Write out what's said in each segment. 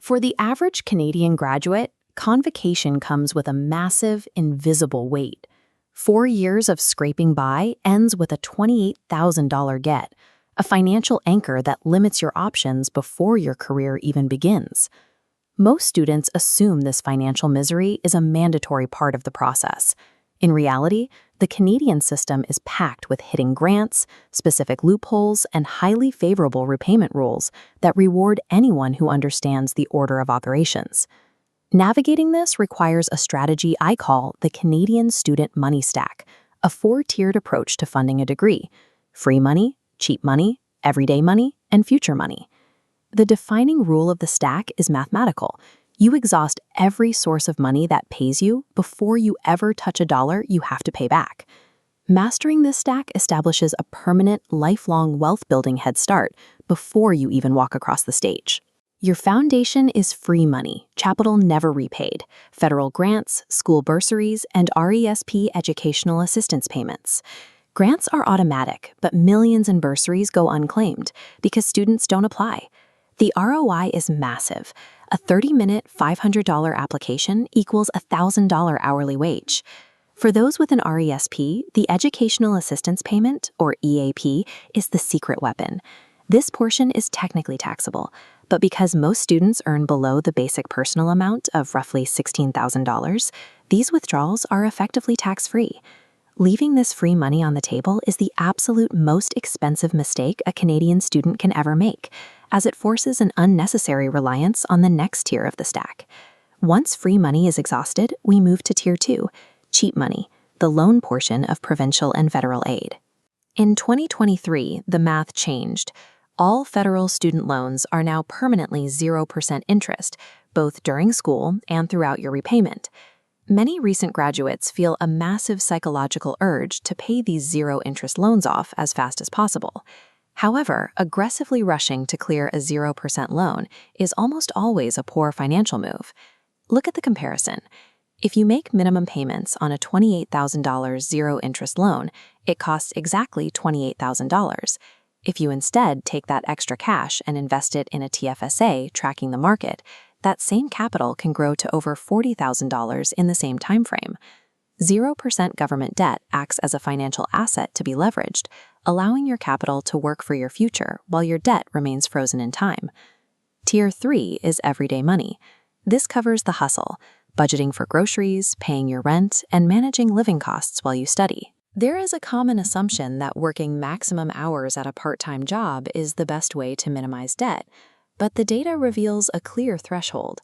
For the average Canadian graduate, convocation comes with a massive, invisible weight. 4 years of scraping by ends with a $28,000 get, a financial anchor that limits your options before your career even begins. Most students assume this financial misery is a mandatory part of the process. In reality, the Canadian system is packed with hidden grants, specific loopholes, and highly favorable repayment rules that reward anyone who understands the order of operations. Navigating this requires a strategy I call the Canadian Student Money Stack, a 4-tiered approach to funding a degree: free money, cheap money, everyday money, and future money. The defining rule of the stack is mathematical. You exhaust every source of money that pays you before you ever touch a dollar you have to pay back. Mastering this stack establishes a permanent, lifelong wealth-building head start before you even walk across the stage. Your foundation is free money, capital never repaid, federal grants, school bursaries, and RESP educational assistance payments. Grants are automatic, but millions in bursaries go unclaimed because students don't apply. The ROI is massive. A 30-minute, $500 application equals a $1,000 hourly wage. For those with an RESP, the Educational Assistance Payment, or EAP, is the secret weapon. This portion is technically taxable, but because most students earn below the basic personal amount of roughly $16,000, these withdrawals are effectively tax-free. Leaving this free money on the table is the absolute most expensive mistake a Canadian student can ever make, as it forces an unnecessary reliance on the next tier of the stack. Once free money is exhausted, we move to Tier 2, cheap money, the loan portion of provincial and federal aid. In 2023, the math changed. All federal student loans are now permanently 0% interest, both during school and throughout your repayment. Many recent graduates feel a massive psychological urge to pay these zero-interest loans off as fast as possible. However, aggressively rushing to clear a 0% loan is almost always a poor financial move. Look at the comparison. If you make minimum payments on a $28,000 zero-interest loan, it costs exactly $28,000. If you instead take that extra cash and invest it in a TFSA tracking the market, that same capital can grow to over $40,000 in the same time frame. 0% government debt acts as a financial asset to be leveraged, allowing your capital to work for your future while your debt remains frozen in time. Tier 3 is everyday money. This covers the hustle, budgeting for groceries, paying your rent, and managing living costs while you study. There is a common assumption that working maximum hours at a part-time job is the best way to minimize debt, but the data reveals a clear threshold.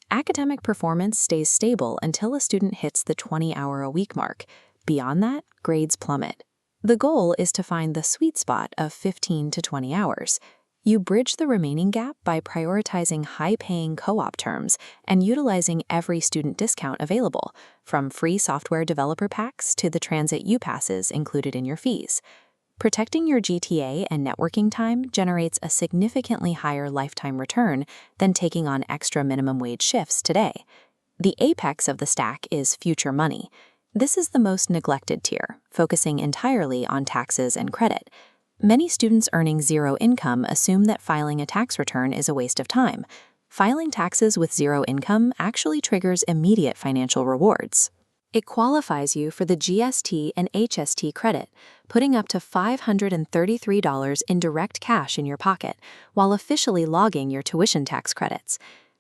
Academic performance stays stable until a student hits the 20-hour-a-week mark. Beyond that, grades plummet. The goal is to find the sweet spot of 15 to 20 hours. You bridge the remaining gap by prioritizing high-paying co-op terms and utilizing every student discount available, from free software developer packs to the transit U-passes included in your fees. Protecting your GTA and networking time generates a significantly higher lifetime return than taking on extra minimum wage shifts today. The apex of the stack is future money. This is the most neglected tier, focusing entirely on taxes and credit. Many students earning zero income assume that filing a tax return is a waste of time. Filing taxes with zero income actually triggers immediate financial rewards. It qualifies you for the GST and HST credit, putting up to $533 in direct cash in your pocket, while officially logging your tuition tax credits.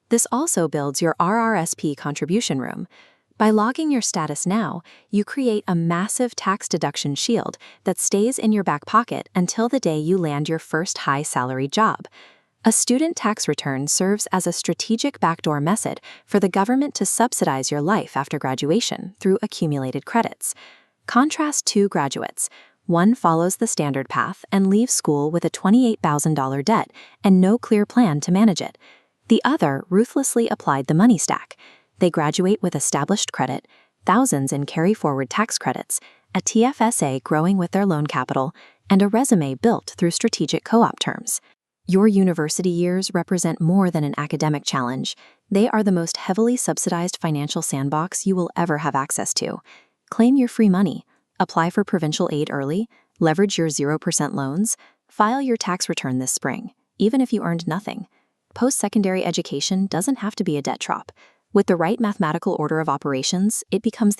This also builds your RRSP contribution room. By logging your status now, you create a massive tax deduction shield that stays in your back pocket until the day you land your first high-salary job. A student tax return serves as a strategic backdoor method for the government to subsidize your life after graduation through accumulated credits. Contrast two graduates. One follows the standard path and leaves school with a $28,000 debt and no clear plan to manage it. The other ruthlessly applied the money stack. They graduate with established credit, thousands in carry-forward tax credits, a TFSA growing with their loan capital, and a resume built through strategic co-op terms. Your university years represent more than an academic challenge. They are the most heavily subsidized financial sandbox you will ever have access to. Claim your free money, apply for provincial aid early, leverage your 0% loans, file your tax return this spring, even if you earned nothing. Post-secondary education doesn't have to be a debt trap. With the right mathematical order of operations, it becomes the